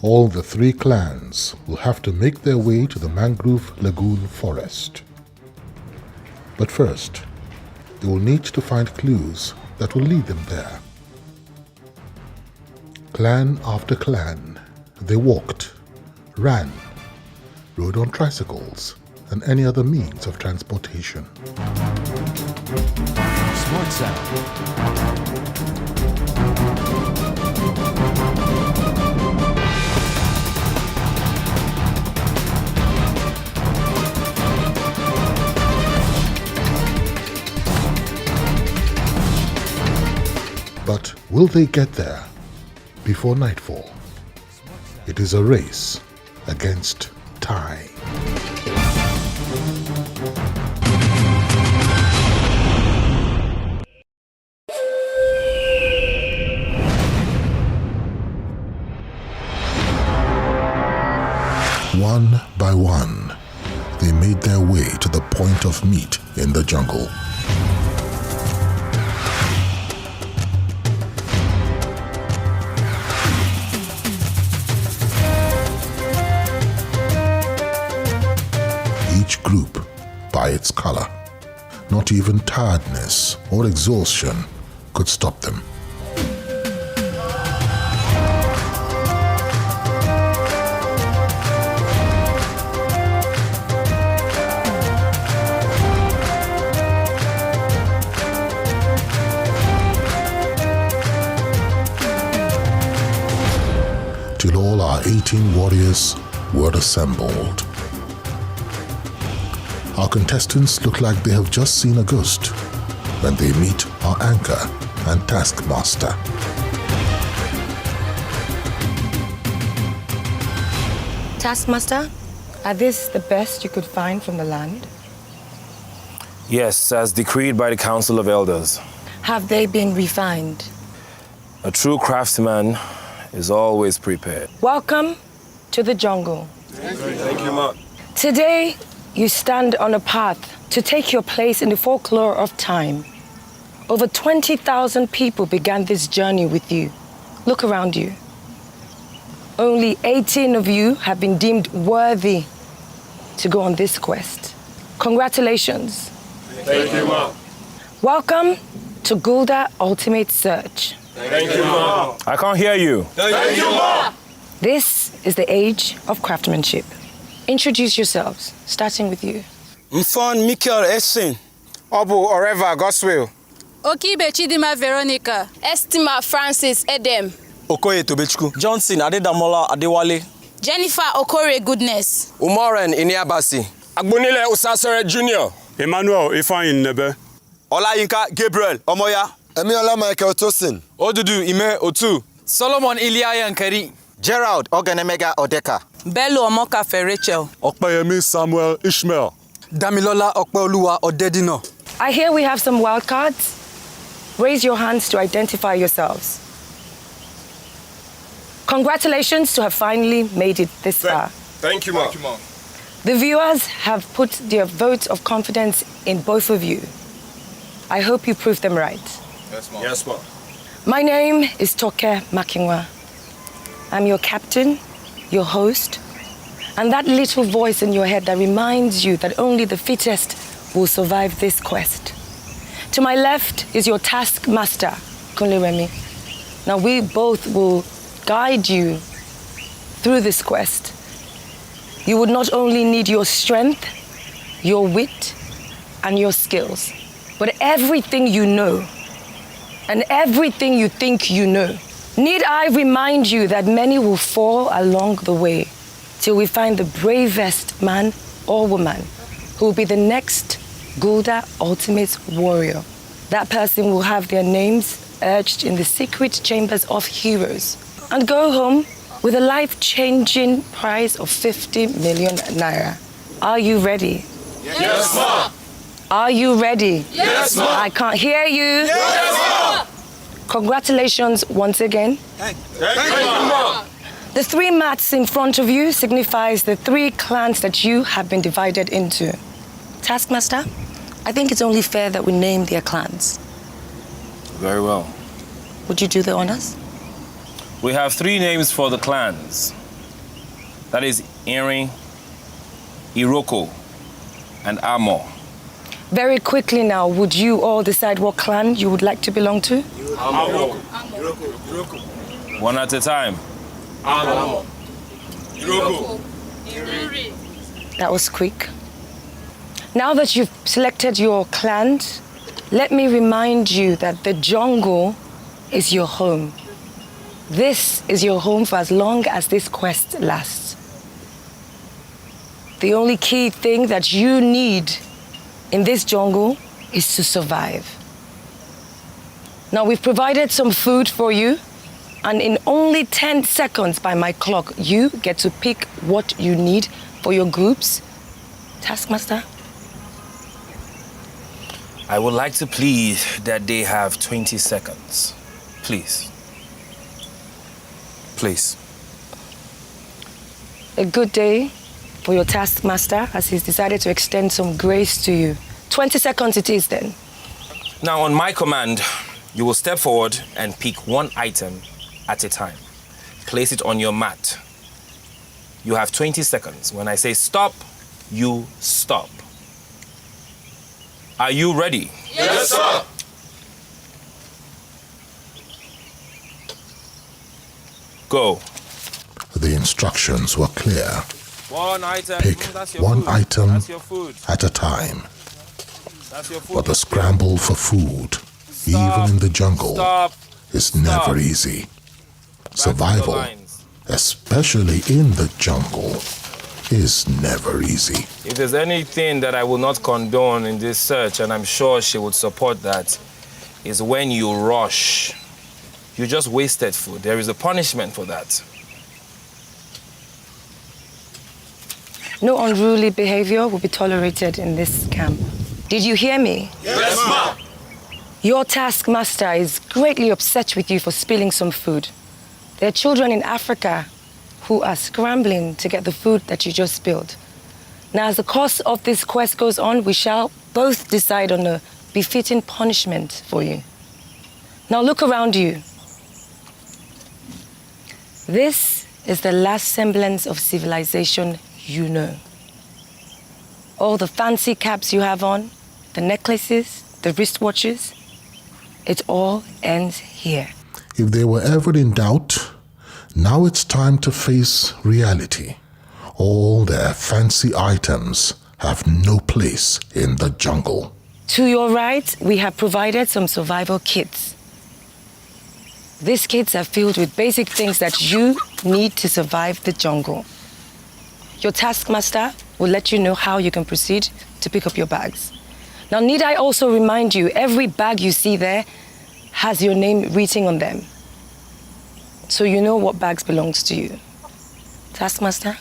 All the three clans will have to make their way to the Mangrove Lagoon forest. But first, they will need to find clues that will lead them there. Clan after clan, they walked, ran, rode on tricycles, and any other means of transportation. Smart sound. But will they get there before nightfall? It is a race against time. One by one, they made their way to the point of meat in the jungle. Each group by its color. Not even tiredness or exhaustion could stop them. Till all our 18 warriors were assembled. Our contestants look like they have just seen a ghost when they meet our anchor and taskmaster. Taskmaster, are these the best you could find from the land? Yes, as decreed by the Council of Elders. Have they been refined? A true craftsman is always prepared. Welcome to the jungle. Thank you, Ma. Today, you stand on a path to take your place in the folklore of time. Over 20,000 people began this journey with you. Look around you. Only 18 of you have been deemed worthy to go on this quest. Congratulations. Thank you, Ma. Welcome to Gulder Ultimate Search. Thank you, Ma. I can't hear you. Thank you, Ma. This is the age of craftsmanship. Introduce yourselves, starting with you. Mfon Michael Essen. Obu Oreva Goswell. Okibe Chidima Veronica. Estima Francis Edem. Okoye Tobechku. Johnson Adedamola Adewale. Jennifer Okore Goodness. Umoren Iniabasi. Agbonile Usasere Jr. Emmanuel Ifeanyi Nebe. Olayinka Gabriel Omoya. Emiola Michael Tosin. Odudu Ime Otu. Solomon Ilia Yankari. Gerald Ogenemega Odeka. Bello Omokafe Rachel. Okpeyemi Samuel Ishmael. Damilola Okpeoluwa Odedino. I hear we have some wild cards. Raise your hands to identify yourselves. Congratulations to have finally made it this far. Thank you, Ma. The viewers have put their vote of confidence in both of you. I hope you prove them right. Yes, Ma. Yes, Ma. My name is Toke Makinwa. I'm your captain, your host, and that little voice in your head that reminds you that only the fittest will survive this quest. To my left is your taskmaster, Kunle Remy. Now we both will guide you through this quest. You would not only need your strength, your wit, and your skills, but everything you know and everything you think you know. Need I remind you that many will fall along the way till we find the bravest man or woman who will be the next Gulder Ultimate Warrior. That person will have their names etched in the secret chambers of heroes and go home with a life-changing prize of 50 million naira. Are you ready? Yes, Ma. Are you ready? Yes, Ma. I can't hear you. Yes, Ma. Congratulations once again. Thank you, Ma. The three mats in front of you signifies the three clans that you have been divided into. Taskmaster, I think it's only fair that we name their clans. Very well. Would you do the honors? We have 3 names for the clans. That is earring, iroko, and armor. Very quickly now, would you all decide what clan you would like to belong to? One at a time. That was quick. Now that you've selected your clans, let me remind you that the jungle is your home. This is your home for as long as this quest lasts. The only key thing that you need in this jungle is to survive. Now, we've provided some food for you, and in only 10 seconds by my clock, you get to pick what you need for your groups. Taskmaster? I would like to plead that they have 20 seconds. Please. Please. A good day for your taskmaster as he's decided to extend some grace to you. 20 seconds it is then. Now, on my command, you will step forward and pick one item at a time. Place it on your mat. You have 20 seconds. When I say stop, you stop. Are you ready? Yes, sir. Go. The instructions were clear. One item. Pick That's your one food. item That's your food. at a time. That's your food. But the scramble for food, even in the jungle, is never easy. Survival, especially in the jungle, is never easy. If there's anything that I will not condone in this search, and I'm sure she would support that, is when you rush. You just wasted food. There is a punishment for that. No unruly behavior will be tolerated in this camp. Did you hear me? Yes, ma'am. Your taskmaster is greatly upset with you for spilling some food. There are children in Africa who are scrambling to get the food that you just spilled. Now, as the course of this quest goes on, we shall both decide on a befitting punishment for you. Now, look around you. This is the last semblance of civilization you know. All the fancy caps you have on, the necklaces, the wristwatches, it all ends here. If they were ever in doubt, now it's time to face reality. All their fancy items have no place in the jungle. To your right, we have provided some survival kits. These kits are filled with basic things that you need to survive the jungle. Your taskmaster will let you know how you can proceed to pick up your bags. Now, need I also remind you, every bag you see there has your name written on them. So you know what bags belongs to you. Taskmaster?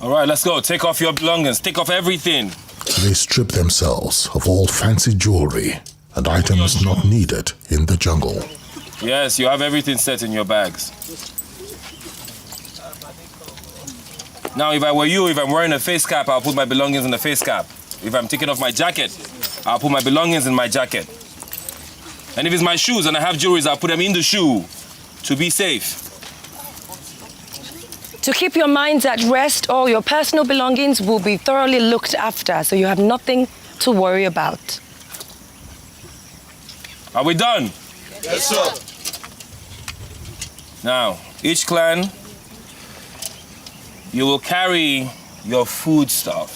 All right, let's go. Take off your belongings. Take off everything. They strip themselves of all fancy jewelry and items not needed in the jungle. Yes, you have everything set in your bags. Now, if I were you, if I'm wearing a face cap, I'll put my belongings in the face cap. If I'm taking off my jacket, I'll put my belongings in my jacket. And if it's my shoes and I have jewelry, I'll put them in the shoe to be safe. To keep your minds at rest, all your personal belongings will be thoroughly looked after, so you have nothing to worry about. Are we done? Yes, sir. Now, each clan, you will carry your food stuff.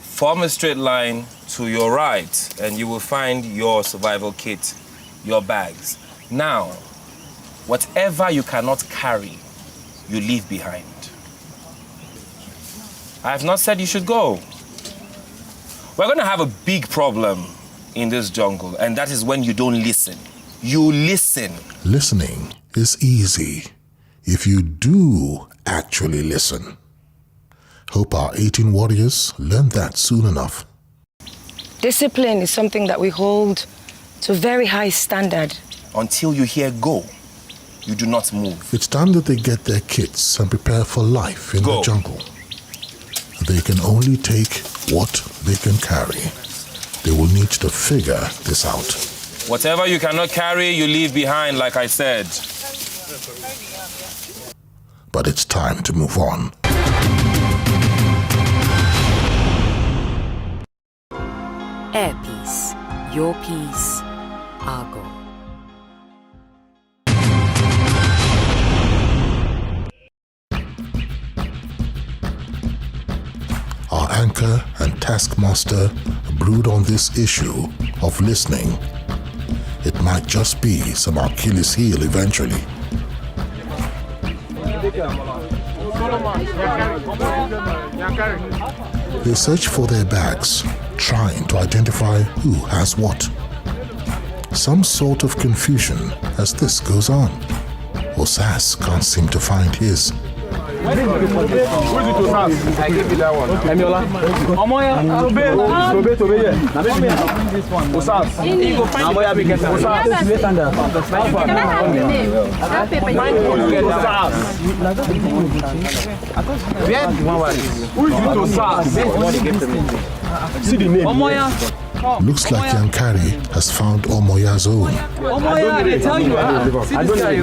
Form a straight line to your right, and you will find your survival kit, your bags. Now, whatever you cannot carry, you leave behind. I have not said you should go. We're going to have a big problem in this jungle, and that is when you don't listen. You listen. Listening is easy if you do actually listen. Hope our 18 warriors learn that soon enough. Discipline is something that we hold to a very high standard. Until you hear go, you do not move. It's time that they get their kits and prepare for life in the jungle. They can only take what they can carry. They will need to figure this out. Whatever you cannot carry, you leave behind, like I said. but it's time to move on. Air Peace. Your peace, our goal. Our anchor and taskmaster brood on this issue of listening. It might just be some Achilles heel eventually. They search for their bags, trying to identify who has what. Some sort of confusion as this goes on. Osas can't seem to find his. I gave you that one. Emiola. Omoya, obey. Now bring this one. Osas. Omoya, be careful. Osas. Can I have your name? Who is Osas? See the name. Omoya. Looks like Yankari has found Omoya's own. Omoya, they tell you. See this guy.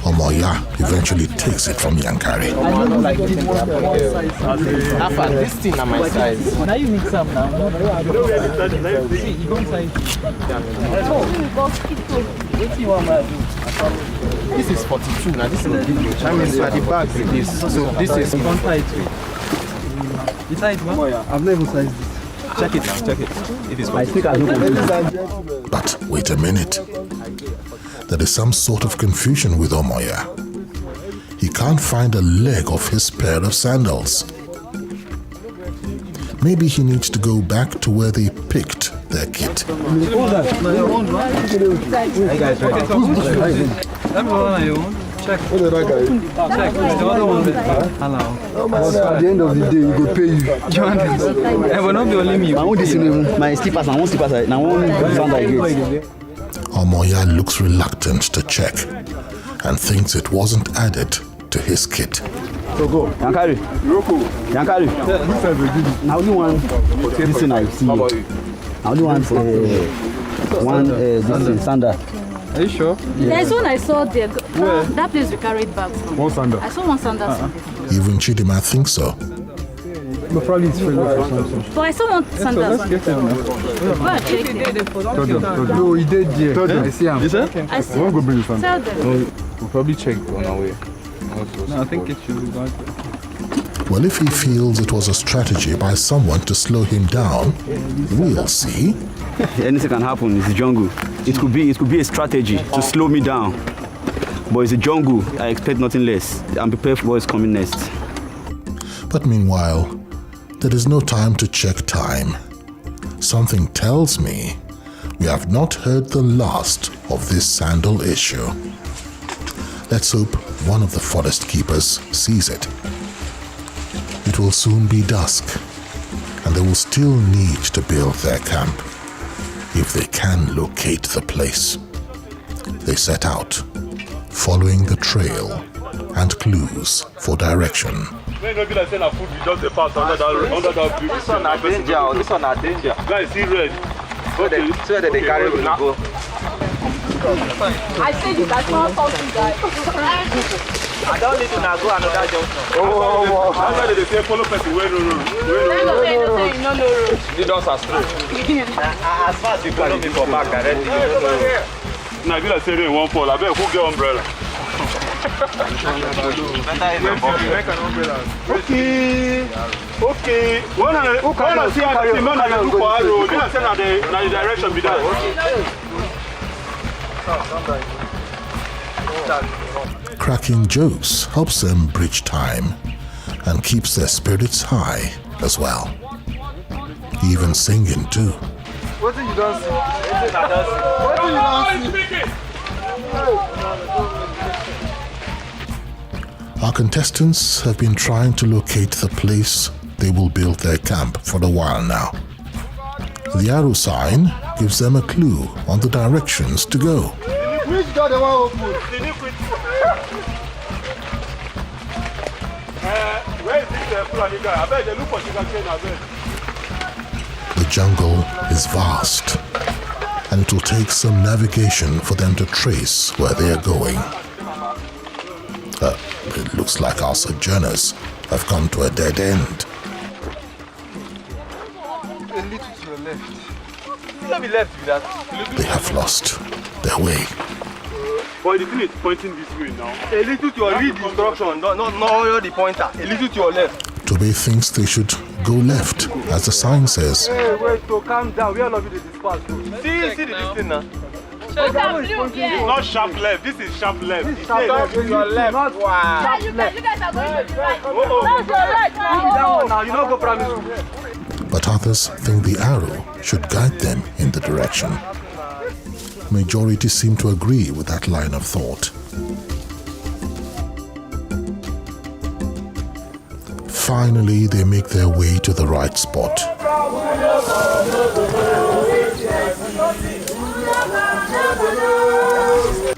Omoya eventually takes it from Yankari. This thing on my size. Now you mix up now. This is 42 now. This is the bag with this. So this is one tight. You tight one? I've never sized this. Check it now, check it. It is But wait a minute. There is some sort of confusion with Omoya. He can't find a leg of his pair of sandals. Maybe he needs to go back to where they picked their kit. Check. What the guy? Check. The other one. Hello. At the end of the day, he will pay you. It will not be only me. I want this in my slippers. I want slippers. I want sandals again. Omoya looks reluctant to check and thinks it wasn't added to his kit. So go. Yankari. Now only one this thing I see. Now only one this sandal. Are you sure? There's one I saw there. That place we carried bags from. One sandal. I saw one sandal. Even Chidima thinks so. But probably it's failure or something. But I saw one sandal. Let's get him now. Go and check it. No, he did there. I see him. I see. We won't go bring the sandal. Tell them. We'll probably check on our way. No, I think it should be back. Well, if he feels it was a strategy by someone to slow him down, we'll see. Anything can happen. It's the jungle. It could be a strategy to slow me down. But it's the jungle. I expect nothing less. I'm prepared for what's coming next. But meanwhile, there is no time to check time. Something tells me we have not heard the last of this sandal issue. Let's hope one of the forest keepers sees it. It will soon be dusk, and they will still need to build their camp if they can locate the place. They set out, following the trail and clues for direction. When you like saying food, you just pass under that bridge. This one are danger. This one are danger. Guys, see red. So that they carry will go. I said you can small something, guys. I don't need to now go another junction. Oh. That's why they say follow person where no road. No road. The doors are straight. As far as you follow me for back directly. Now, if you like say rain won't fall, I bet who get umbrella? Okay. When I see the man I look for arrow, then I say na the direction be that. Cracking jokes helps them bridge time and keeps their spirits high as well. Even singing too. What do you don't see? What do you don't see? Our contestants have been trying to locate the place they will build their camp for a while now. The arrow sign gives them a clue on the directions to go. Which door they want to open? Where is this Fulani guy? I bet they look for sugar cane. I bet. The jungle is vast, and it will take some navigation for them to trace where they are going. It looks like our sojourners have come to a dead end. A little to your left. You not be left with that. They have lost their way. Boy, the thing is pointing this way now. A little to your read the instruction, not the pointer. A little to your left. Toby thinks they should go left, as the sign says. Hey, wait, so calm down. We are not with the disperse. See the distance now. Not sharp left. This is sharp left. This is sharp left. To your left. Not sharp left. You guys are going to the right. That's your right. Now you don't go primary school. But others think the arrow should guide them in the direction. Majority seem to agree with that line of thought. Finally, they make their way to the right spot.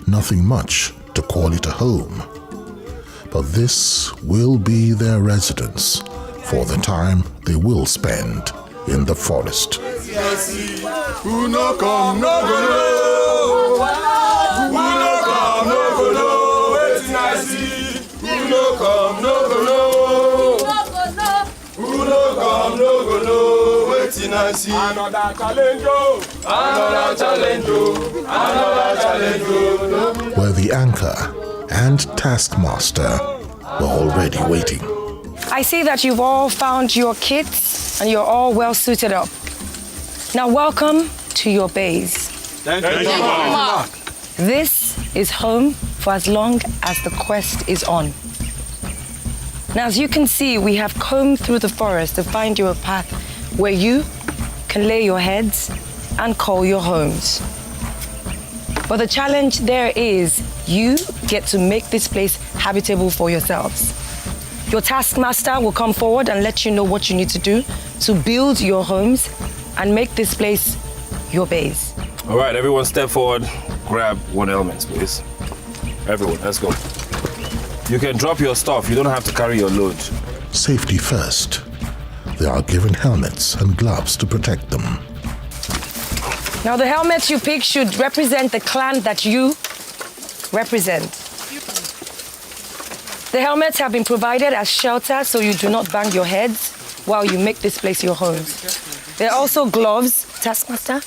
Nothing much to call it a home, but this will be their residence for the time they will spend in the forest. Who no come, no go know. Who no come, no go know. Wetin I see. Who no come, no go know. Who no come, no go know. Wetin I see. Another challenge, another challenge, another challenge. Where the anchor and taskmaster were already waiting. I see that you've all found your kits and you're all well suited up. Now welcome to your base. Thank you, Mama. This is home for as long as the quest is on. Now as you can see, we have combed through the forest to find you a path where you can lay your heads and call your homes. But the challenge there is you get to make this place habitable for yourselves. Your taskmaster will come forward and let you know what you need to do to build your homes and make this place your base. All right, everyone step forward. Grab one element, please. Everyone, let's go. You can drop your stuff. You don't have to carry your load. Safety first. They are given helmets and gloves to protect them. Now the helmets you pick should represent the clan that you represent. The helmets have been provided as shelter so you do not bang your heads while you make this place your home. There are also gloves, taskmaster.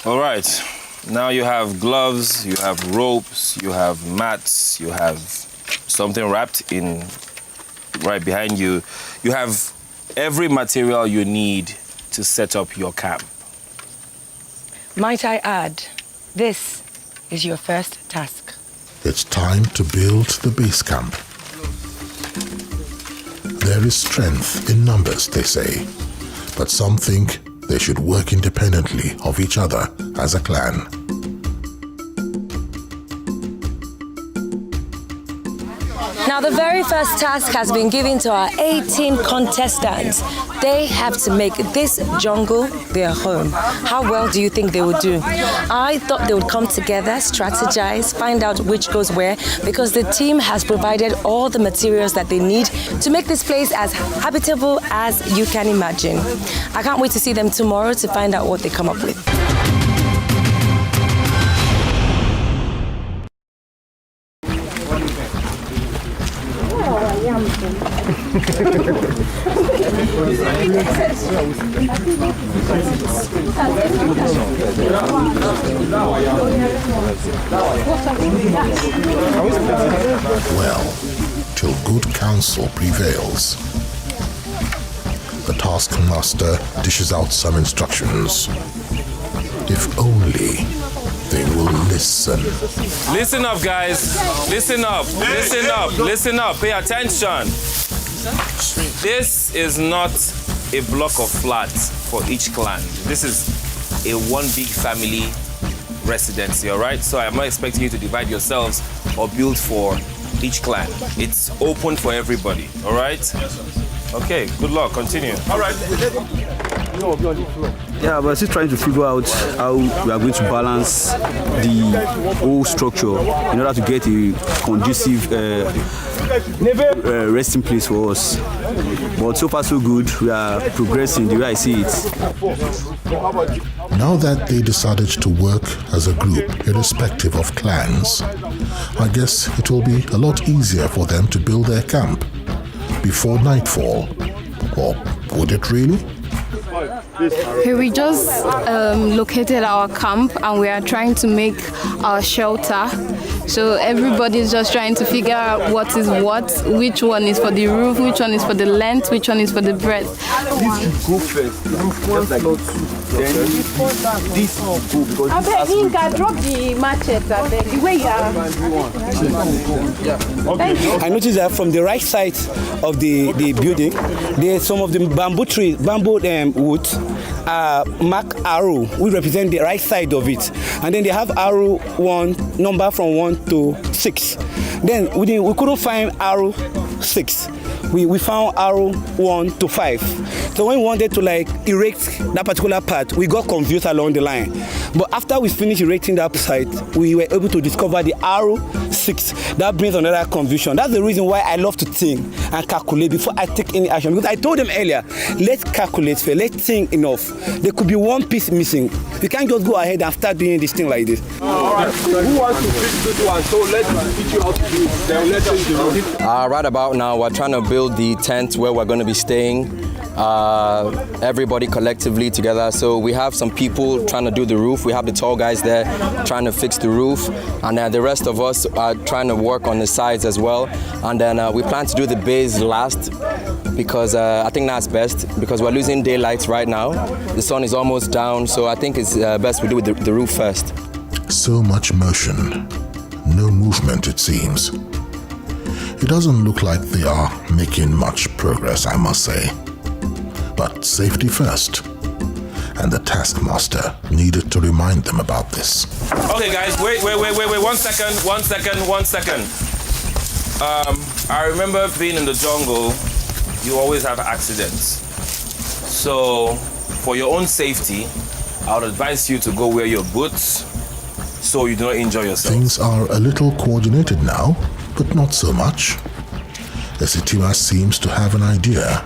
All right, now you have gloves, you have ropes, you have mats, you have something wrapped in right behind you. You have every material you need to set up your camp. Might I add, this is your first task. It's time to build the base camp. There is strength in numbers, they say, but some think they should work independently of each other as a clan. Now the very first task has been given to our 18 contestants. They have to make this jungle their home. How well do you think they would do? I thought they would come together, strategize, find out which goes where, because the team has provided all the materials that they need to make this place as habitable as you can imagine. I can't wait to see them tomorrow to find out what they come up with. Well, till good counsel prevails. The taskmaster dishes out some instructions. If only they will listen. Listen up, guys. Listen up. Listen up. Listen up. Pay attention. This is not a block of flats for each clan. This is a one big family residency, all right? So I'm not expecting you to divide yourselves or build for each clan. It's open for everybody, all right? Okay, good luck. Continue. All right. Yeah, but still trying to figure out how we are going to balance the whole structure in order to get a conducive resting place for us. But so far so good, we are progressing the way I see it. Now that they decided to work as a group, irrespective of clans, I guess it will be a lot easier for them to build their camp before nightfall. Or would it really? Okay, we just located our camp and we are trying to make our shelter. So everybody's just trying to figure out what is what, which one is for the roof, which one is for the length, which one is for the breadth. This will go first. Just like then this will go because I beg you can drop the machete. I beg the way you are. I noticed that from the right side of the building, there's some of the bamboo wood mark arrow. We represent the right side of it, and then they have arrow 1 number from 1 to 6. Then we couldn't find arrow 6. We found arrow 1 to 5. So when we wanted to like erect that particular part, we got confused along the line. But after we finished erecting that site, we were able to discover the arrow 6. That brings another confusion. That's the reason why I love to think and calculate before I take any action. Because I told them earlier, let's calculate first, let's think enough. There could be one piece missing. We can't just go ahead and start doing this thing like this. All right. Who wants to fix this one? So let's teach you how to do it. Then let's do it. Right about now, we're trying to build the tent where we're going to be staying. Everybody collectively together. So we have some people trying to do the roof. We have the tall guys there trying to fix the roof, and then the rest of us are trying to work on the sides as well. And then we plan to do the base last because I think that's best because we're losing daylight right now. The sun is almost down, so I think it's best we do the roof first. So much motion, no movement it seems. It doesn't look like they are making much progress, I must say. But safety first. And the taskmaster needed to remind them about this. Okay guys, wait, 1 second. I remember being in the jungle, you always have accidents. So for your own safety, I would advise you to go wear your boots so you do not injure yourself. Things are a little coordinated now, but not so much. Esitima seems to have an idea,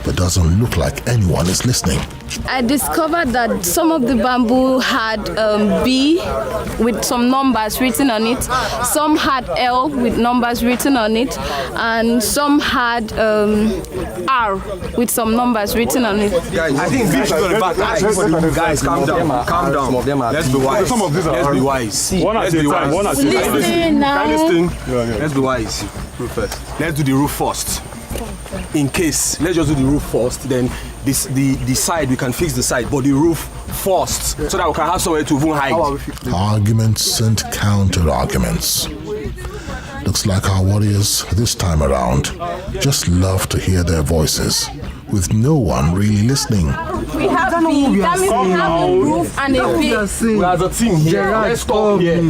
but doesn't look like anyone is listening. I discovered that some of the bamboo had B with some numbers written on it, some had L with numbers written on it, and some had R with some numbers written on it. Guys, I think we should go back. Guys, calm down. Some of them are. Let's be wise. Some of these are. Let's be wise. One at a time. Listen now. Let's be wise. First. Let's do the roof first. In case, let's just do the roof first. Then the side we can fix the side, but the roof first, so that we can have somewhere to even hide. Arguments and counter-arguments. Looks like our warriors this time around just love to hear their voices, with no one really listening. We have B, that means we have a roof and a B. We are the team here. Let's stop here.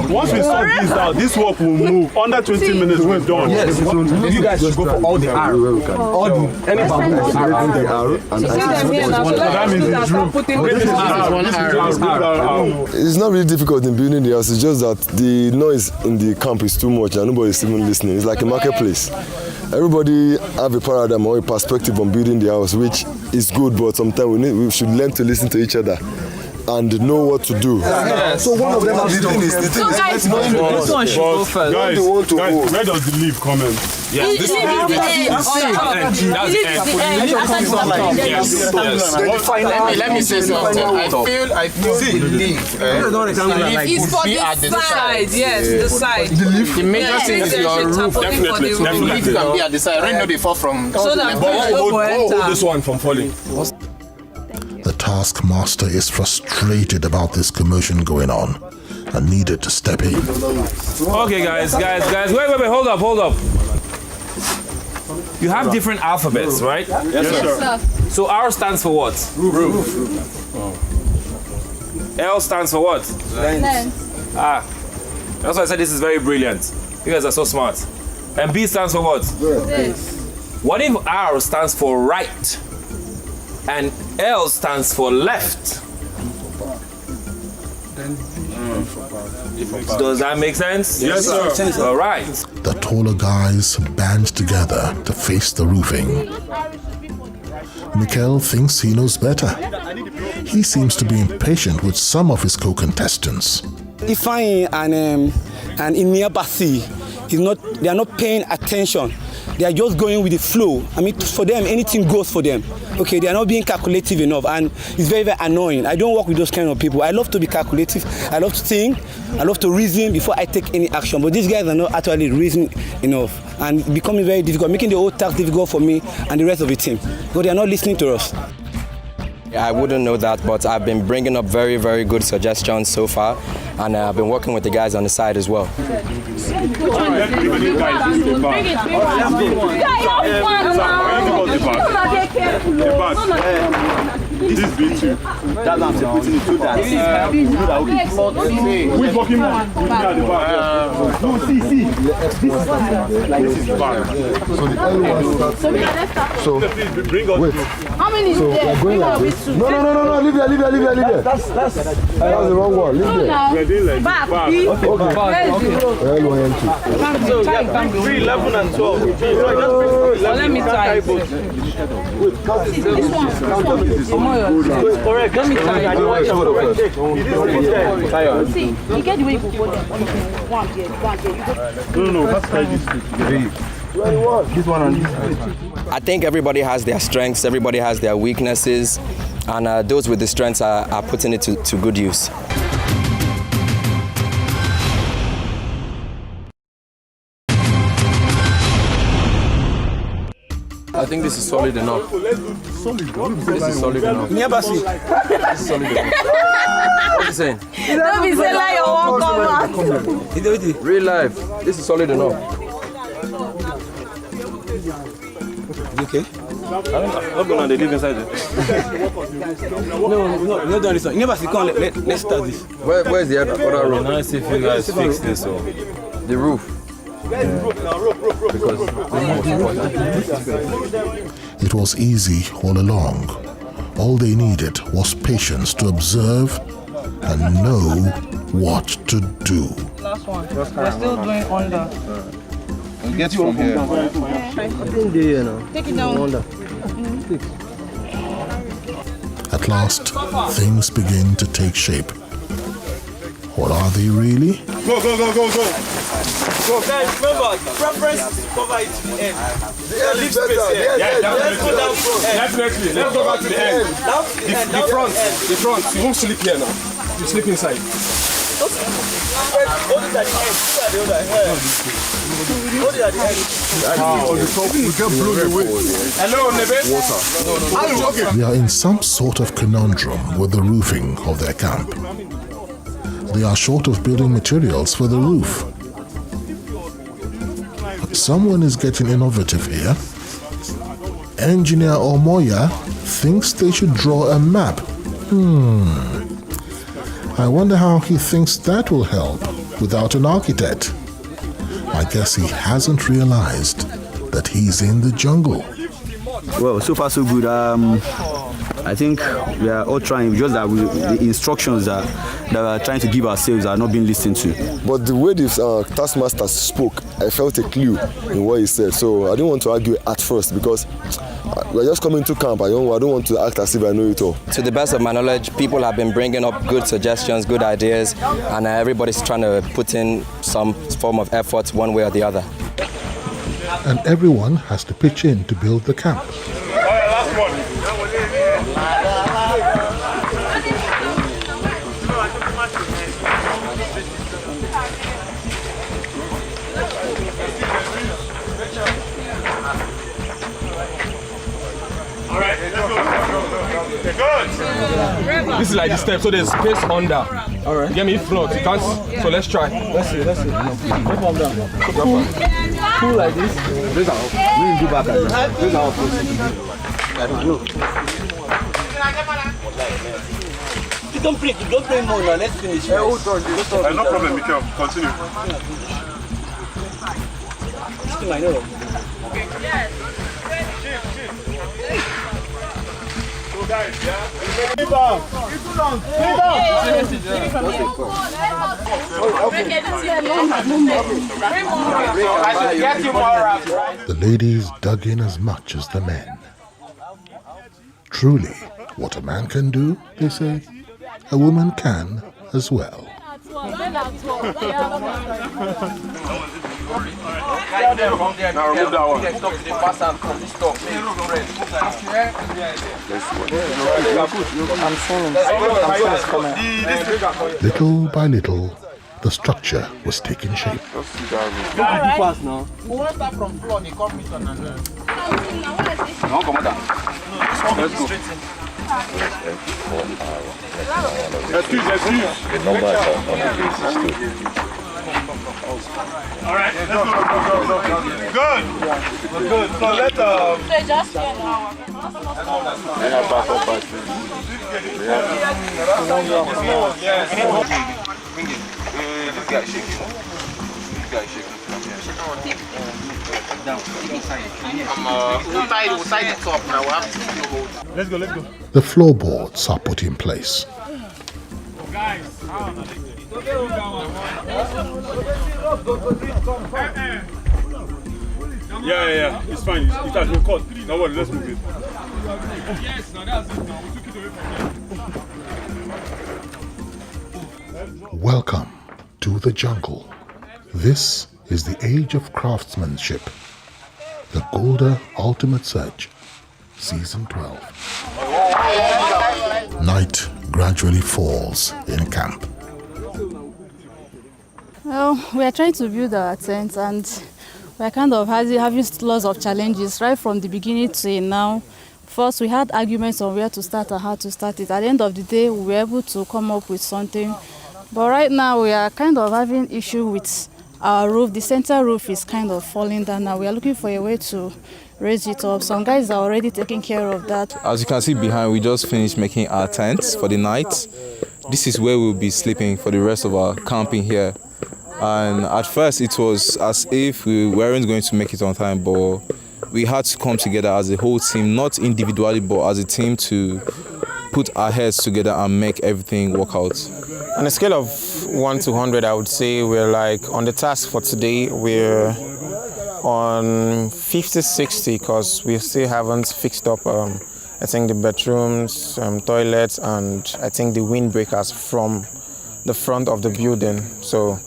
Once we sort this out, this work will move. Under 20 minutes, we're done. Yes. You guys should go for all the arrow. All the any bamboo arrow. It's not really difficult in building the house. It's just that the noise in the camp is too much and nobody's even listening. It's like a marketplace. Everybody have a paradigm or a perspective on building the house, which is good, but sometimes we should learn to listen to each other and know what to do. So one of them is the thing is this one should go first. Guys, where does the leaf come in? Yes, this leaf. Let me say something. I feel the leaf. It's for the side. Yes, the side. The major thing is your roof. Definitely. The leaf can be at the side. Rain no dey fall from. So that hold this one from falling. The taskmaster is frustrated about this commotion going on and needed to step in. Okay, guys, wait, hold up. You have different alphabets, right? Yes, sir. So R stands for what? Roof. L stands for what? Length. That's why I said this is very brilliant. You guys are so smart. And B stands for what? This. What if R stands for right? And L stands for left. Does that make sense? Yes, sir. All right. The taller guys band together to face the roofing. Mikel thinks he knows better. He seems to be impatient with some of his co-contestants. Ifeanyi and Iniabasi, they are not paying attention. They are just going with the flow. I mean, for them, anything goes for them. Okay, they are not being calculative enough, and it's very, very annoying. I don't work with those kind of people. I love to be calculative. I love to think. I love to reason before I take any action. But these guys are not actually reasoning enough, and it's becoming very difficult, making the whole task difficult for me and the rest of the team. But they are not listening to us. I wouldn't know that, but I've been bringing up very, very good suggestions so far, and I've been working with the guys on the side as well. This is B2. That's what I'm saying. Putting it to that. Who is walking more? Who is at the back? No, see. This is the back. So the early one starts. So bring us. Wait. How many is there? Going like this. No. Leave there. That's the wrong one. Leave there. Back. Okay. Early one empty. So, 3, 11, and 12. Let me try. Wait, count it. This one. Correct. Let me try. See, you get the way you go for them. One here. No. Let's try this. This one and this. I think everybody has their strengths, everybody has their weaknesses, and those with the strengths are putting it to good use. I think this is solid enough. This is solid enough. Never see. This is solid enough. What are you saying? Don't be saying like you won't come back. Real life. This is solid enough. Okay. I'm not going to live inside it. No, done this one. Never see. Come on, let's start this. Where's the other room? Now see if you guys fix this one. The roof. It was easy all along. All they needed was patience to observe and know what to do. Last one. We're still doing under. We'll get you from here. Take it down. At last, things begin to take shape. What are they really? Go. So guys, remember, preference is cover it to the end. Leave space here. Let's go down to the end. Definitely. Let's go back to the end. The front. You won't sleep here now. You sleep inside. Hold it at the end. Hold it at the end. On the top, we get blown away. Hello, Nebe? Water. They are in some sort of conundrum with the roofing of their camp. They are short of building materials for the roof. Someone is getting innovative here. Engineer Omoya thinks they should draw a map. I wonder how he thinks that will help without an architect. I guess he hasn't realized that he's in the jungle. Well, so far so good. I think we are all trying, just that the instructions that we are trying to give ourselves are not being listened to. But the way the taskmaster spoke, I felt a clue in what he said. So I didn't want to argue at first because we're just coming to camp. I don't want to act as if I know it all. To the best of my knowledge, people have been bringing up good suggestions, good ideas, and everybody's trying to put in some form of effort one way or the other. And everyone has to pitch in to build the camp. Last one. Alright, let's go. Good. This is like the step, so there's space under. Alright. Get me in front. You can't. So let's try. Let's see. Let's calm down. Cool like this. Raise our up. We will do back at that. Raise our up. Don't play more now. Let's finish. No problem, Mikel. Continue. I know. The ladies dug in as much as the men. Truly, what a man can do, they say, a woman can as well. Now remove that one. Little by little, the structure was taking shape. We won't start from floor, they come with on and No, come on down. Let's go. Excuse. The numbers on the face is good. All right, let's go. Good. So let This guy shaking. we'll tie the top now. We'll have to hold. Let's go. The floorboards are put in place. Yeah. It's fine. It has been cut. Don't worry, let's move it. Yes, now that's it. Now we took it away from here. Welcome to the jungle. This is the age of craftsmanship. The Gulder Ultimate Search, Season 12. Night gradually falls in camp. Well, we are trying to build our tent and we are kind of having lots of challenges right from the beginning to now. First, we had arguments on where to start and how to start it. At the end of the day, we were able to come up with something. But right now, we are kind of having issue with our roof. The center roof is kind of falling down now. We are looking for a way to raise it up. Some guys are already taking care of that. As you can see behind, we just finished making our tents for the night. This is where we'll be sleeping for the rest of our camping here. And at first, it was as if we weren't going to make it on time, but we had to come together as a whole team, not individually, but as a team to put our heads together and make everything work out. On a scale of 1 to 100, I would say we're like on the task for today, we're on 50-60 because we still haven't fixed up, I think, the bedrooms, toilets, and I think the windbreakers from the front of the building. So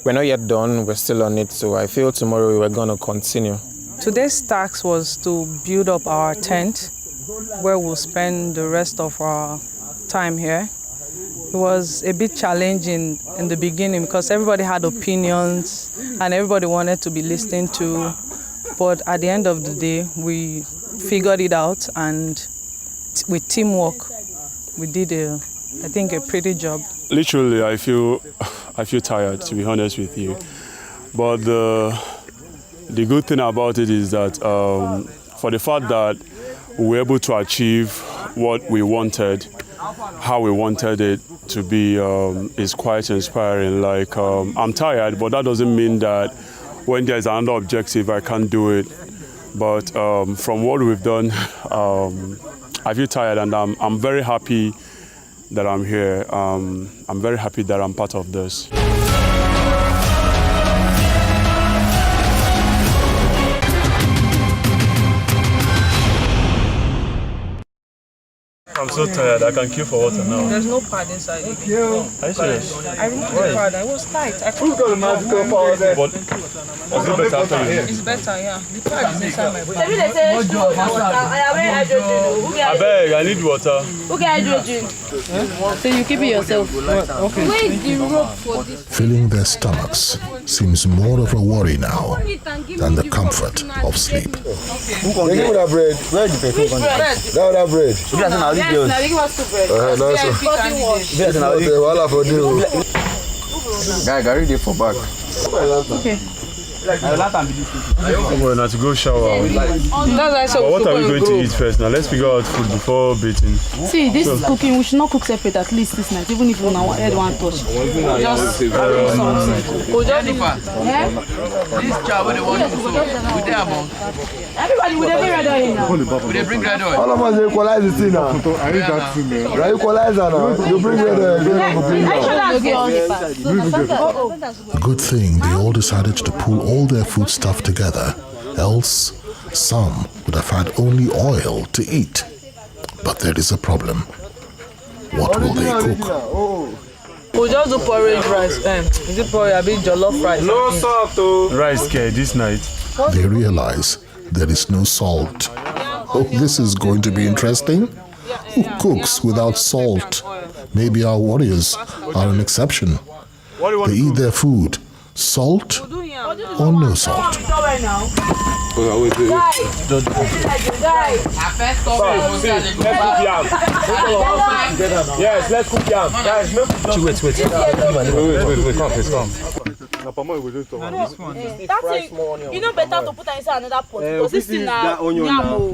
we're not yet done, we're still on it. So I feel tomorrow we're going to continue. Today's task was to build up our tent where we'll spend the rest of our time here. It was a bit challenging in the beginning because everybody had opinions and everybody wanted to be listened to. But at the end of the day, we figured it out, and with teamwork, we did I think a pretty job. Literally, I feel tired, to be honest with you. But the good thing about it is that for the fact that we were able to achieve what we wanted, how we wanted it to be, is quite inspiring. Like, I'm tired, but that doesn't mean that when there's another objective, I can't do it. But from what we've done, I feel tired, and I'm very happy that I'm here. I'm very happy that I'm part of this. I'm so tired, I can queue for water now. There's no pad inside. Are you serious? I removed the pad, I was tight. Who's got a magical power there? But is it better after you? It's better, yeah. The pad is inside my bag. I beg, I need water. Who can hydrogen? So you keep it yourself. Okay. Where is the rope for this? Filling their stomachs seems more of a worry now than the comfort of sleep. Give me that bread. Where is the perfume? That bread. Guy, got ready for back. Okay. Well, now to go shower. But what are we going to eat first? Now let's figure out food before bathing. See, this cooking, we should not cook separate at least this night, even if we want to add one touch. Just This job, what they want to do, we there about. everybody would have been ready here now. We they bring red oil. All of us equalize the thing now. I need that thing, man. Right, equalizer now. You bring it Good thing they all decided to pull all their food stuff together, else some would have had only oil to eat. But there is a problem. What will they cook? We'll just do porridge rice. Is it porridge? I mean jollof rice. No salt, though. Rice care this night. They realize there is no salt. Oh, this is going to be interesting. Who cooks without salt? Maybe our warriors are an exception. They eat their food, salt or no salt. Yes, let's cook yam. Guys, wait. Come. You know better to put inside another pot because this thing now.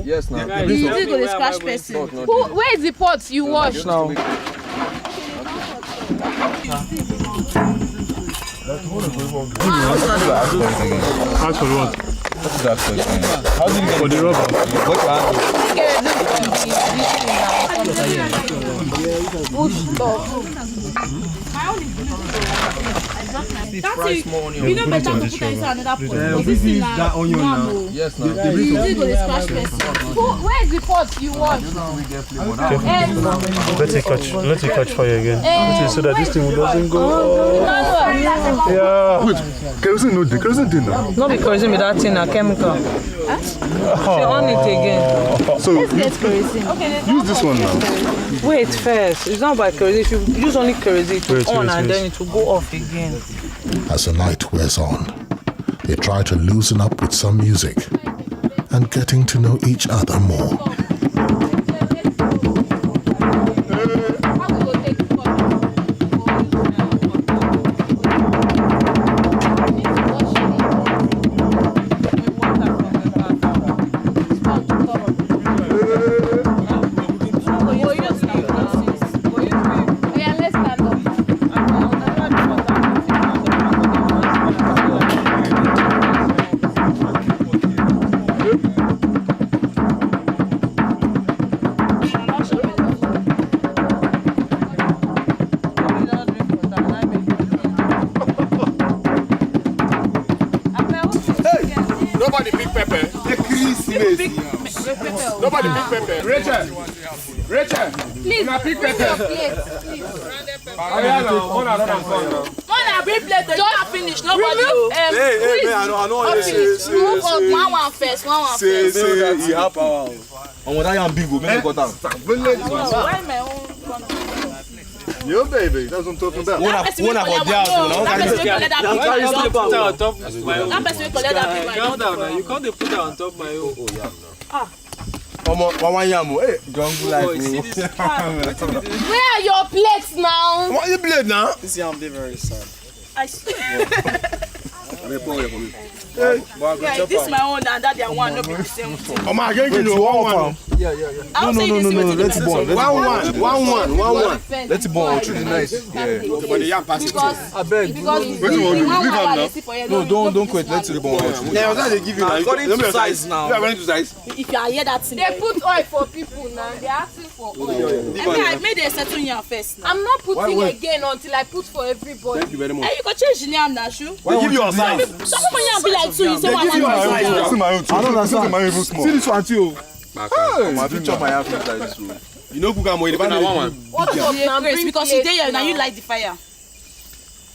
Yes, now. You need to scratch person. Where is the pot you wash now? Ask for what? How did you get for the rubber? You know better to put inside another pot because this thing now. Yes, now. You need to scratch person. Where is the pot you wash? Let it catch fire again. So that this thing doesn't go. Yeah. Wait, kerosene no dey. Kerosene dey now. Not be kerosene with that thing, a chemical. She on it again. So use this one now. Wait first. It's not by kerosene. If you use only kerosene, it will on and then it will go off again. As the night wears on, they try to loosen up with some music and getting to know each other more. Nobody pick pepper. Nobody pick pepper. Rachel. Please, pick pepper. Bring plate, just finish. Nobody. Hey, man, I don't want to say. One first. Say, you have power. And when I am big, make go down. Why my own? Yo, baby, that's what I'm talking about. That person will collect that big. You can't put that on top my own. Oh, yeah. One yam, hey, jungle like me. Where are your plates now? What you plate now? This yam be very sad. I swear. Yeah, this is my own and that their one, not be the same thing. Oh my God, you know, one. Yeah. No, let's burn. One. Let's burn. It's really nice. Yeah. But the yam pass it. I beg. No, don't quit. Let's reborn. Yeah, what they give you now? According to size now. You are going to size. If you are here, that's it. They put oil for people now. They're asking for oil. I made a settle in your face now. I'm not putting again until I put for everybody. Thank you very much. Hey, you can change the name now, Shu. They give you a size. Some of you be like two. You say one. I don't understand. See this one too. My picture my half like this. You know who can more? What of grace? Because you there now, you light the fire.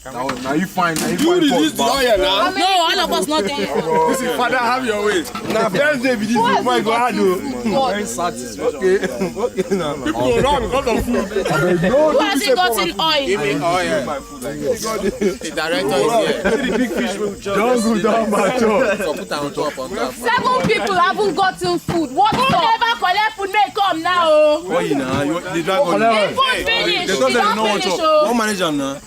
Now you find. You release the oil now. No, all of us not there. This is father, have your way. Now first day we did this. My God, very satisfied. Okay now. People run because of food. Who hasn't gotten oil? Give me oil. The director is here. The big fish jungle down my top. So put on top. 7 people haven't gotten food. What? Who never collect food, may come now. Why now? The dragon. The food finish. They don't know what to. What manager now?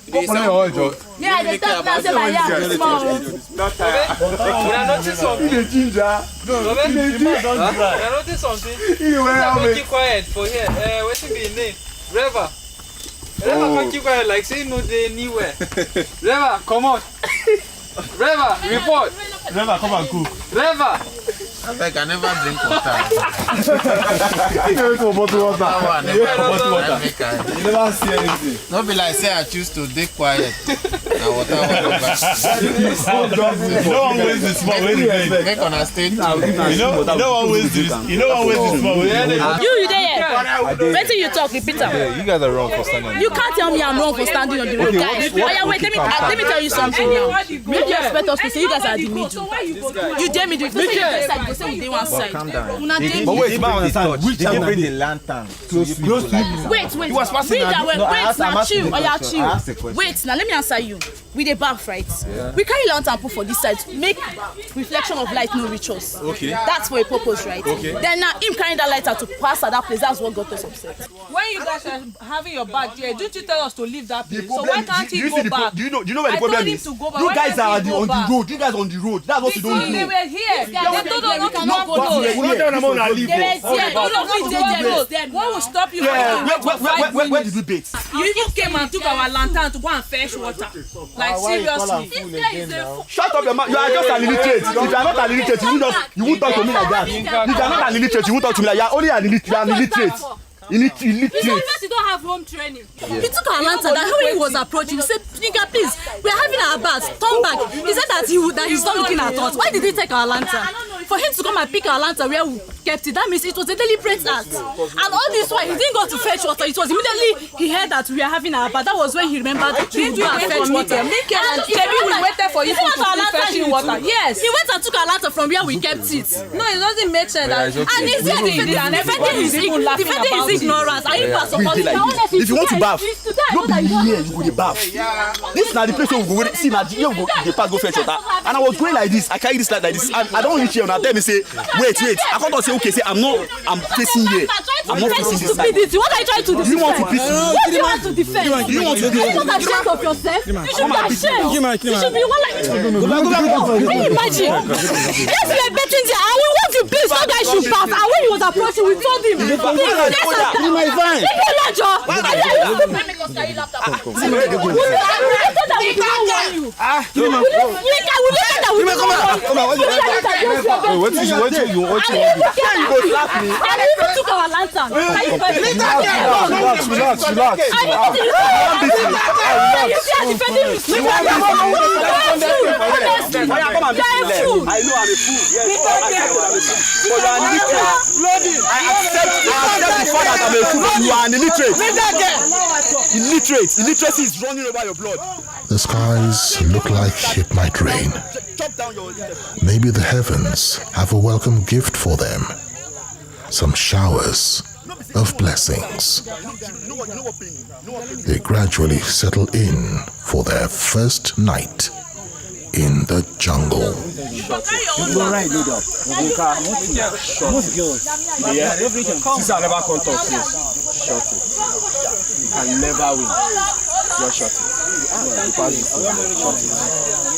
Yeah, they talk now say my yam small. We are noticing something. The ginger. No, the ginger don't dry. We are noticing something. Keep quiet for here. What's the name? Reva. Reva can't keep quiet like say no day anywhere. Reva, come on. Reva, report. Reva, come and cook. Reva. I beg, I never drink water. You never go bottle water. You never see anything. Not be like say I choose to stay quiet. Now water. No one waste the small way. Make on a stage. You know one waste this. You know one waste the small way. You there? Wait till you talk, repeat it. Yeah, you guys are wrong for standing on the You can't tell me I'm wrong for standing on the road, guys. Wait, let me tell you something now. Make you expect us to say you guys are the middle. You dare me to say you guys go say we dey one side. Calm down. But wait, you understand? Which did they bring the lantern? Close to you. Wait. Wait, now chill. Wait, now let me answer you. We dey bath, right? Yeah. We carry lantern put for this side. Make reflection of light no reach us. Okay. That's for a purpose, right? Okay. Then now him carrying that lighter to pass at that place. That's what got us upset. When you guys are having your bath here, didn't you tell us to leave that place? So why can't he go back? Do you know where the problem is? You guys are on the road. You guys on the road. That's what you don't do. They were here. They told us we cannot go there. We're not telling them how to leave. What will stop you? Where did you bait? You even came and took our lantern to go and fetch water. Like seriously. Shut up your mouth. You are just an illiterate. If you are not an illiterate, you won't talk to me like that. If you are not an illiterate, you won't talk to me like that. You are only an illiterate. Illiterate. You don't have home training. He took our lantern and when he was approaching, he said, "Nigga, please, we are having our bath. Turn back." He said that he's not looking at us. Why did he take our lantern? For him to come and pick our lantern where we kept it, that means it was a deliberate act. And all this while he didn't go to fetch water. It was immediately he heard that we are having our bath. That was when he remembered to go and fetch water. Maybe we waited for you to fetch water. Yes. He went and took our lantern from where we kept it. No, it doesn't make sense. And he's defending his ignorance. Are you supporting him? If you want to bath, don't be here, you go to bath. This is not the place where we go. See, now you go the pass go fetch water. And I was going like this. I carry this like this. And I don't reach here. Now tell me say, wait. I can't say okay. Say I'm facing here. I'm not facing this side. What are you trying to defend? You want to beat me? What do you want to defend? You want to do? Are you not ashamed of yourself? You should be ashamed. You should be one like. Can you imagine? Yes, we are betting there. And we want to please that guy should pass. And when he was approaching, we told him. You are an illiterate. Illiteracy is running over your blood. The skies look like it might rain. Maybe the heavens have a welcome gift for them. Some showers of blessings. They gradually settle in for their first night in the jungle. Since I never come talk, please. Shut it. You can never win. Just shut it. You pass this. Shut it.